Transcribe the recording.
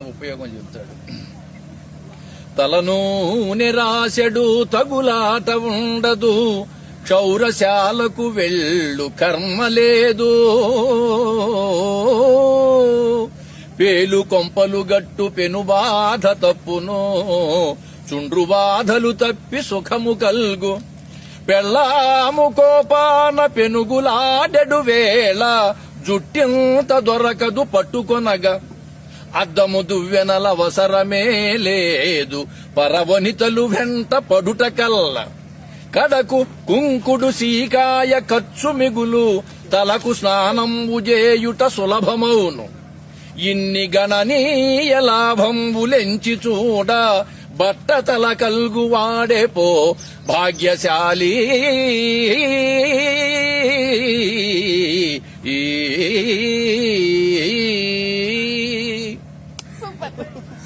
ఉపయోగం చెబుతాడు. తలనూనె రాశెడు తగులాట ఉండదు, క్షౌరశాలకు వెళ్ళు కర్మ లేదు. పేలు కొంపలు గట్టు పెను బాధ తప్పును, చుండ్రు బాధలు తప్పి సుఖము కల్గు. పెళ్ళాము కోపాన పెనుగులాడెడు వేళ, జుట్టింత దొరకదు పట్టుకొనగా. అద్దము దువ్వెనల అవసరమే లేదు, పరవనితలు వెంట పడుట కల్ల. కడకు కుంకుడు సీకాయ ఖర్చు మిగులు, తలకు స్నానంబు చేయుట సులభమౌను. ఇన్ని గణనీయ లాభంబులెంచి చూడ, బట్టతల కల్గువాడే పో భాగ్యశాలి.